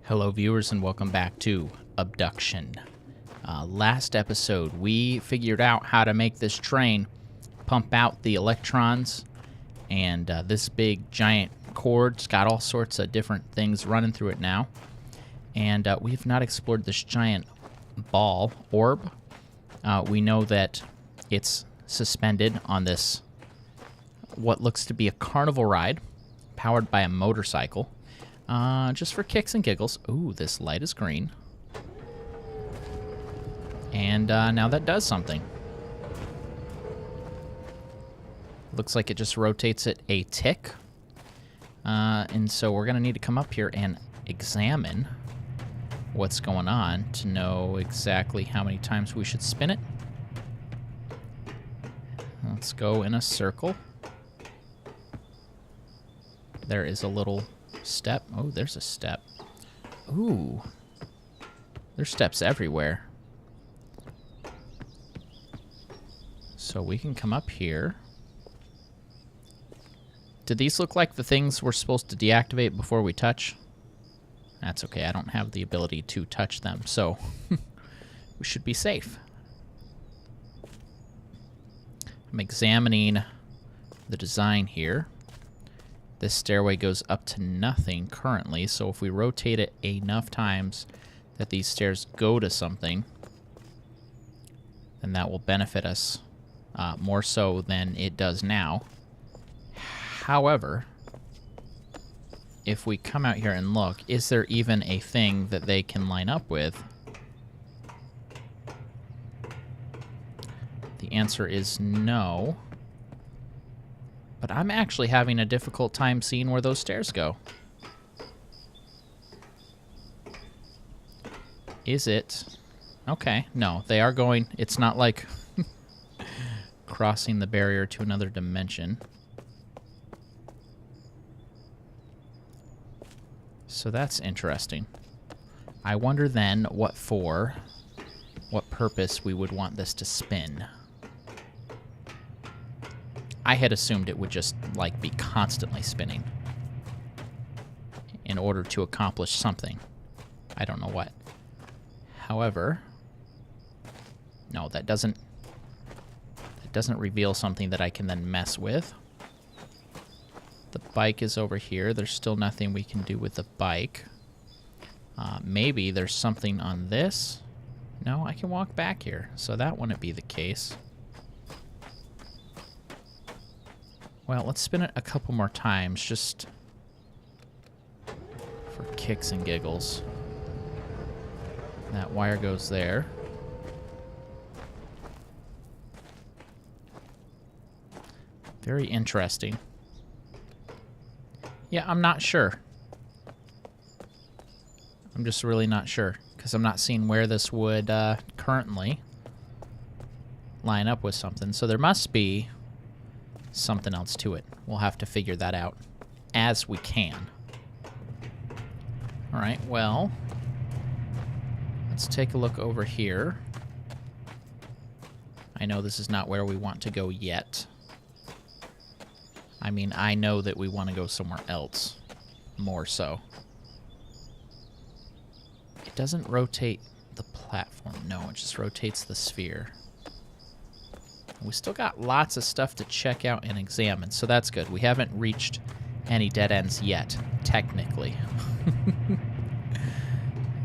Hello viewers and welcome back to Obduction. Last episode we figured out how to make this train pump out the electrons, and this big giant cord's got all sorts of different things running through it now. And we've not explored this giant ball orb. We know that it's suspended on this what looks to be a carnival ride powered by a motorcycle. Just for kicks and giggles. Ooh, this light is green. And now that does something. Looks like it just rotates it a tick. And so we're going to need to come up here and examine what's going on to know exactly how many times we should spin it. Let's go in a circle. There is a little step. Oh, there's a step. Ooh. There's steps everywhere. So we can come up here. Do these look like the things we're supposed to deactivate before we touch? That's okay. I don't have the ability to touch them, so we should be safe. I'm examining the design here. This stairway goes up to nothing currently, so if we rotate it enough times that these stairs go to something, then that will benefit us more so than it does now. However, if we come out here and look, is there even a thing that they can line up with? The answer is no. But I'm actually having a difficult time seeing where those stairs go. Is it? Okay, no, they are going. It's not like crossing the barrier to another dimension. So that's interesting. I wonder then what purpose we would want this to spin. I had assumed it would just, like, be constantly spinning in order to accomplish something. I don't know what. However, no, that doesn't reveal something that I can then mess with. The bike is over here. There's still nothing we can do with the bike. Maybe there's something on this. No, I can walk back here, so that wouldn't be the case. Well, let's spin it a couple more times, just for kicks and giggles. That wire goes there. Very interesting. Yeah, I'm not sure. I'm just really not sure, because I'm not seeing where this would currently line up with something. So there must be something else to it. We'll have to figure that out as we can. All right, well, let's take a look over here. I know this is not where we want to go yet. I mean, I know that we want to go somewhere else, more so. It doesn't rotate the platform. No, it just rotates the sphere. We still got lots of stuff to check out and examine, so that's good. We haven't reached any dead ends yet, technically.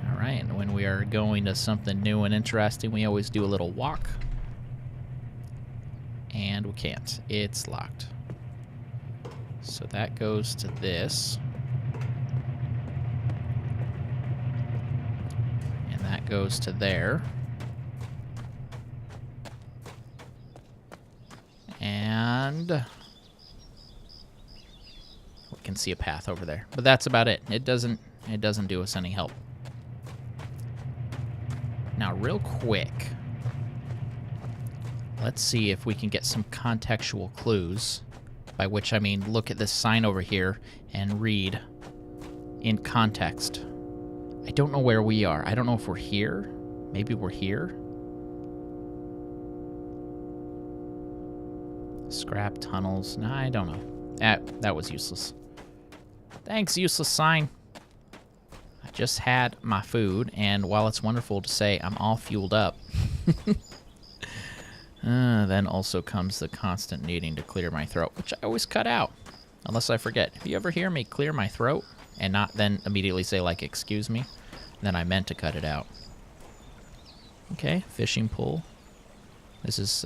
All right, and when we are going to something new and interesting, we always do a little walk. And we can't. It's locked. So that goes to this. And that goes to there. And we can see a path over there, but that's about it. It doesn't do us any help. Now, real quick, let's see if we can get some contextual clues, by which I mean look at this sign over here and read in context. I don't know where we are. I don't know if we're here. Maybe we're here. Scrap tunnels. No, I don't know. That was useless. Thanks, useless sign. I just had my food, and while it's wonderful to say I'm all fueled up, then also comes the constant needing to clear my throat, which I always cut out, unless I forget. If you ever hear me clear my throat and not then immediately say, like, excuse me, then I meant to cut it out. Okay, fishing pole. This is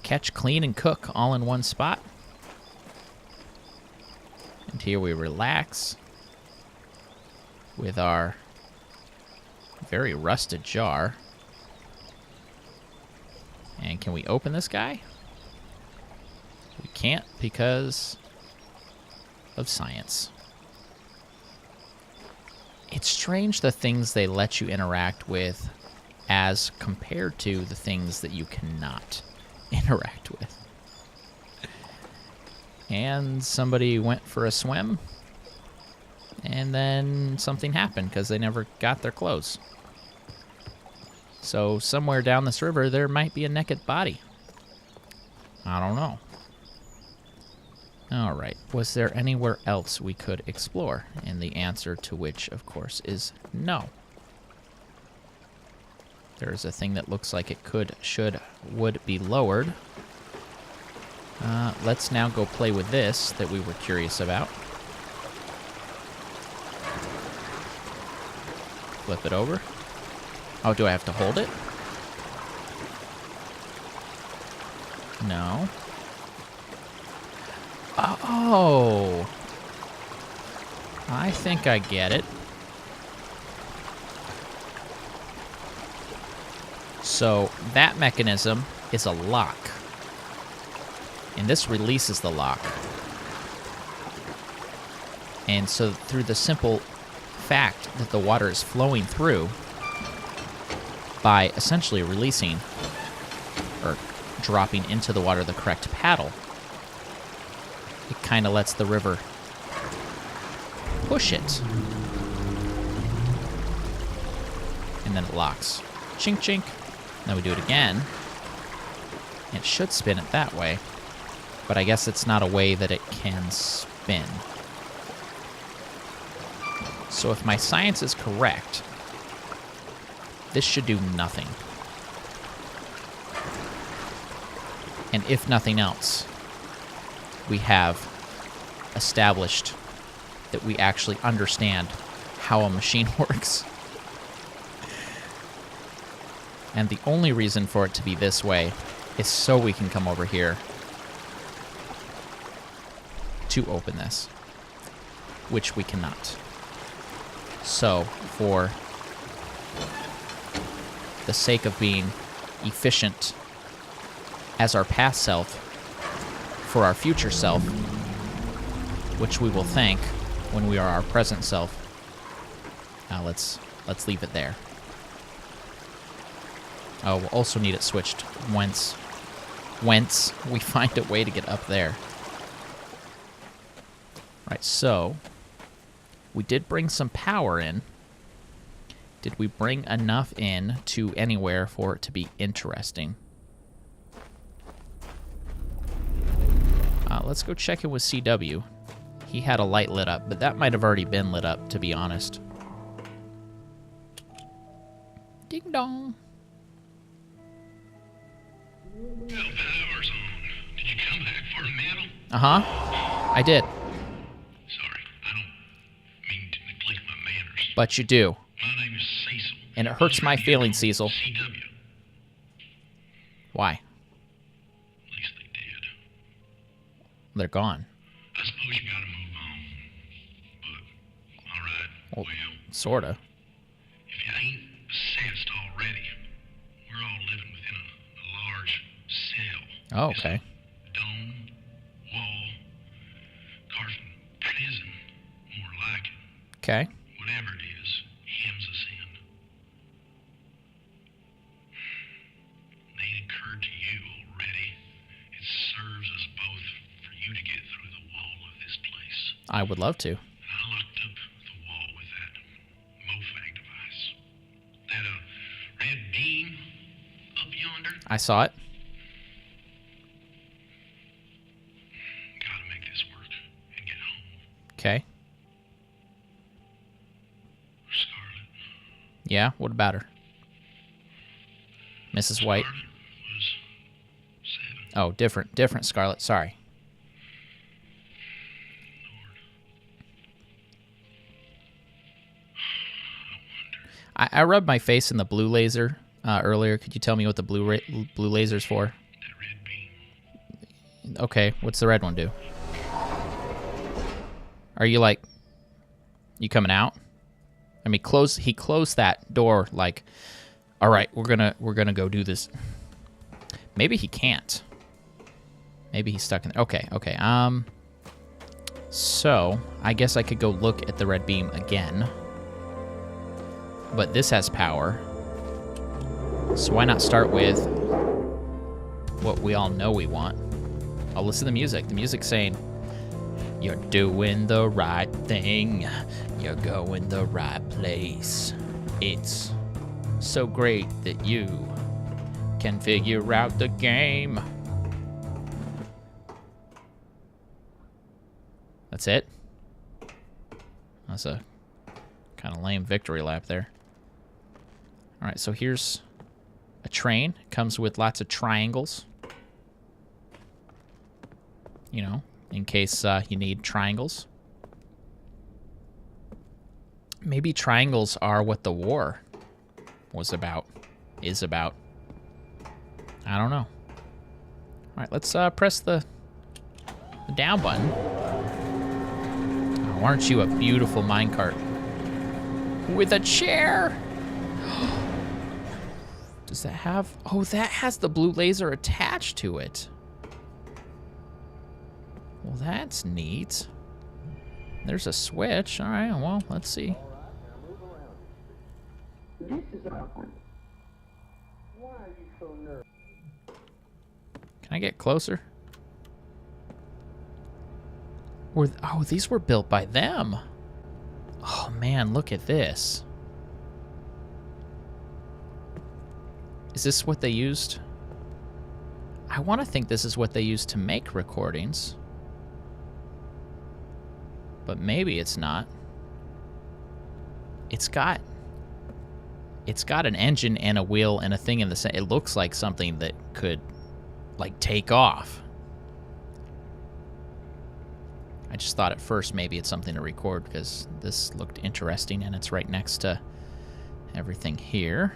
catch, clean, and cook all in one spot. And here we relax with our very rusted jar. And can we open this guy? We can't because of science. It's strange the things they let you interact with as compared to the things that you cannot interact with. And somebody went for a swim, and then something happened because they never got their clothes. So somewhere down this river, there might be a naked body. I don't know. All right. Was there anywhere else we could explore? And the answer to which, of course, is no. There's a thing that looks like it could, should, would be lowered. Let's now go play with this that we were curious about. Flip it over. Oh, do I have to hold it? No. Oh. I think I get it. So that mechanism is a lock. And this releases the lock. And so through the simple fact that the water is flowing through, by essentially releasing or dropping into the water the correct paddle, it kind of lets the river push it. And then it locks. Chink, chink. Then we do it again. It should spin it that way. But I guess it's not a way that it can spin. So if my science is correct, this should do nothing. And if nothing else, we have established that we actually understand how a machine works. And the only reason for it to be this way is so we can come over here to open this, which we cannot. So, for the sake of being efficient as our past self, for our future self, which we will thank when we are our present self, let's leave it there. Oh, we'll also need it switched whence we find a way to get up there. Right, so we did bring some power in. Did we bring enough in to anywhere for it to be interesting? Let's go check in with CW. He had a light lit up, but that might have already been lit up, to be honest. Ding dong. Well, power's on. Did you come back for a medal? Uh-huh. I did. Sorry, I don't mean to neglect my manners. But you do. My name is Cecil. And it hurts my feelings, Cecil. CW. Why? At least they did. They're gone. I suppose you gotta move on. But, alright, well, Sorta. if you ain't assessed already, we're all living within a large cell. Oh, okay. Dome, wall, carved prison, more like it. Okay. Whatever it is, hems us in. They ain't occurred to you already. It serves us both for you to get through the wall of this place. I would love to. And I locked up the wall with that MOFAG device. That red beam up yonder. I saw it. Gotta make this work and get home. Okay. Yeah? What about her? Mrs. White? Scarlet was 7. Oh, different Scarlet. Sorry. I rubbed my face in the blue laser earlier. Could you tell me what the blue laser's for? That red beam. Okay, what's the red one do? Are you like... You coming out? I mean, he closed that door like... All right, we're gonna go do this. Maybe he can't. Maybe he's stuck in there. Okay. So, I guess I could go look at the red beam again. But this has power. So why not start with what we all know we want? I'll listen to the music. The music's saying, you're doing the right thing. You're going the right place. It's so great that you can figure out the game. That's it? That's a kind of lame victory lap there. All right, so here's a train. It comes with lots of triangles. You know, in case you need triangles. Maybe triangles are what the war was about, is about. I don't know. All right, let's press the down button. Oh, aren't you a beautiful minecart? With a chair! Does that have... Oh, that has the blue laser attached to it. Well, that's neat. There's a switch. All right, well, let's see. Can I get closer? Oh, these were built by them. Oh, man, look at this. Is this what they used? I want to think this is what they used to make recordings. But maybe it's not. It's got an engine and a wheel and a thing in the center. It looks like something that could, like, take off. I just thought at first maybe it's something to record because this looked interesting and it's right next to everything here.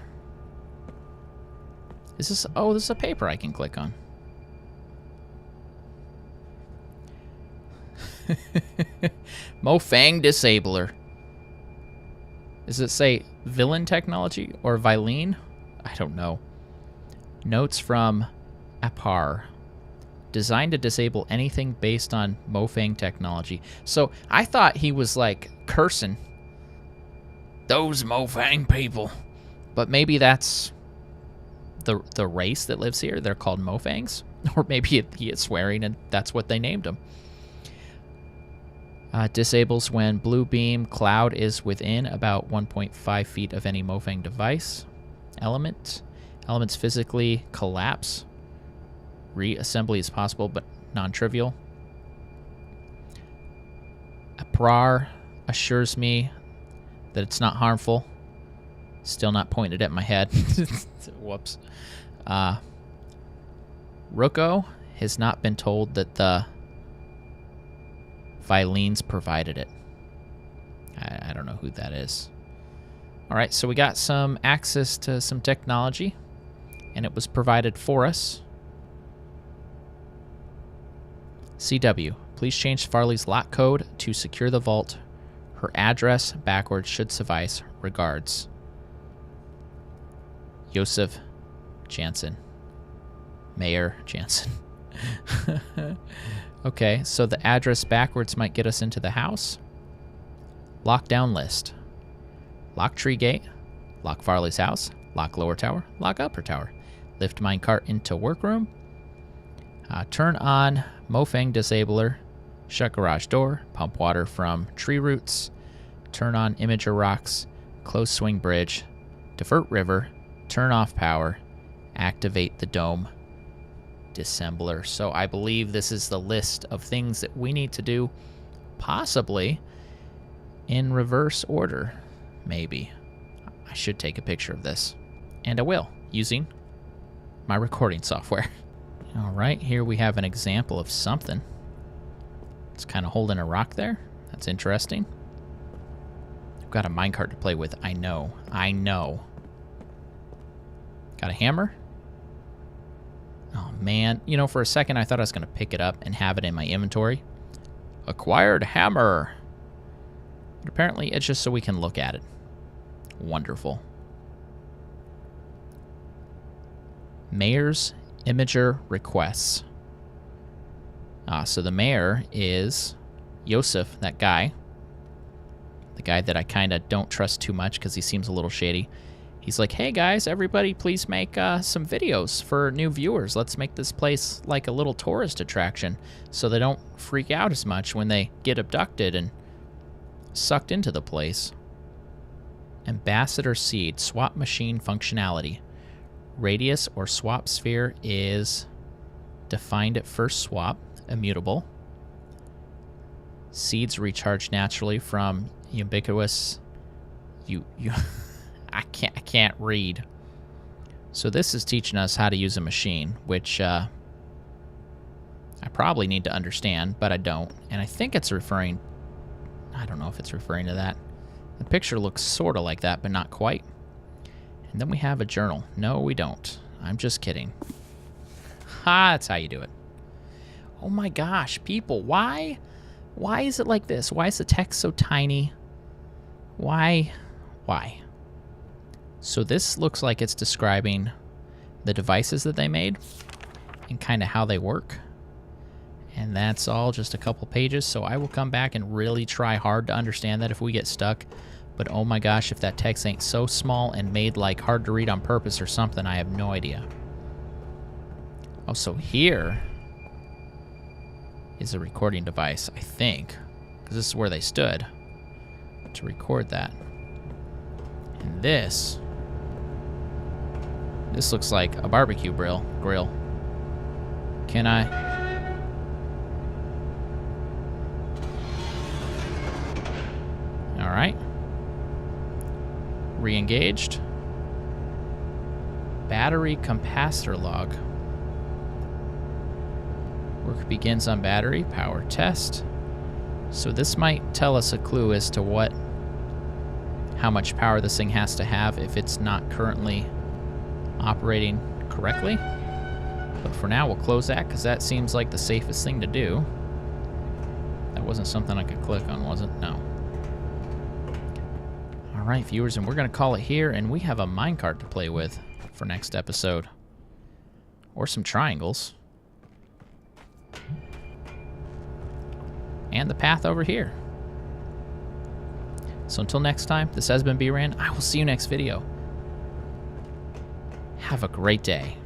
Is this... Oh, this is a paper I can click on. Mofang Disabler. Does it say villain technology or Vilene? I don't know. Notes from Apar. Designed to disable anything based on Mofang technology. So I thought he was like cursing those Mofang people. But maybe that's the race that lives here. They're called Mofangs. Or maybe he is swearing and that's what they named him. Disables when blue beam cloud is within about 1.5 feet of any Mofang device. Elements physically collapse. Reassembly is possible, but non-trivial. Aprar assures me that it's not harmful. Still not pointed at my head. Whoops. Ruko has not been told that the Vilenes provided it. I don't know who that is. All right, so we got some access to some technology, and it was provided for us. CW, please change Farley's lock code to secure the vault. Her address backwards should suffice. Regards. Joseph Jansen. Mayor Jansen. Okay, so the address backwards might get us into the house. Lockdown list. Lock tree gate. Lock Farley's house. Lock lower tower. Lock upper tower. Lift minecart into workroom. Turn on Mofang disabler. Shut garage door. Pump water from tree roots. Turn on imager rocks. Close swing bridge. Divert river. Turn off power. Activate the dome dissembler. So I believe this is the list of things that we need to do, possibly in reverse order, maybe. I should take a picture of this. And I will, using my recording software. All right, here we have an example of something. It's kind of holding a rock there. That's interesting. I've got a minecart to play with. I know. Got a hammer. Oh, man. You know, for a second, I thought I was going to pick it up and have it in my inventory. Acquired hammer. But apparently, it's just so we can look at it. Wonderful. Mayor's Imager requests. So the mayor is Yosef, that guy. The guy that I kind of don't trust too much because he seems a little shady. He's like, hey guys, everybody please make some videos for new viewers. Let's make this place like a little tourist attraction so they don't freak out as much when they get abducted and sucked into the place. Ambassador seed, swap machine functionality. Radius or swap sphere is defined at first swap, immutable. Seeds recharge naturally from ubiquitous. I can't read. So this is teaching us how to use a machine, which I probably need to understand, but I don't. And I think it's referring. I don't know if it's referring to that. The picture looks sort of like that, but not quite. And then we have a journal. No, we don't. I'm just kidding. Ha, that's how you do it. Oh my gosh, people, why is it like this? Why is the text so tiny? Why? So this looks like it's describing the devices that they made and kind of how they work. And that's all just a couple pages, so I will come back and really try hard to understand that if we get stuck. But oh my gosh, if that text ain't so small and made like hard to read on purpose or something, I have no idea. Oh, so here is a recording device, I think, because this is where they stood to record that. And this looks like a barbecue grill. Can I? All right. Re-engaged. Battery capacitor log. Work begins on battery. Power test. So this might tell us a clue as to how much power this thing has to have if it's not currently operating correctly. But for now, we'll close that because that seems like the safest thing to do. That wasn't something I could click on, was it? No. All right, viewers, and we're going to call it here, and we have a minecart to play with for next episode. Or some triangles. And the path over here. So until next time, this has been bRanN. I will see you next video. Have a great day.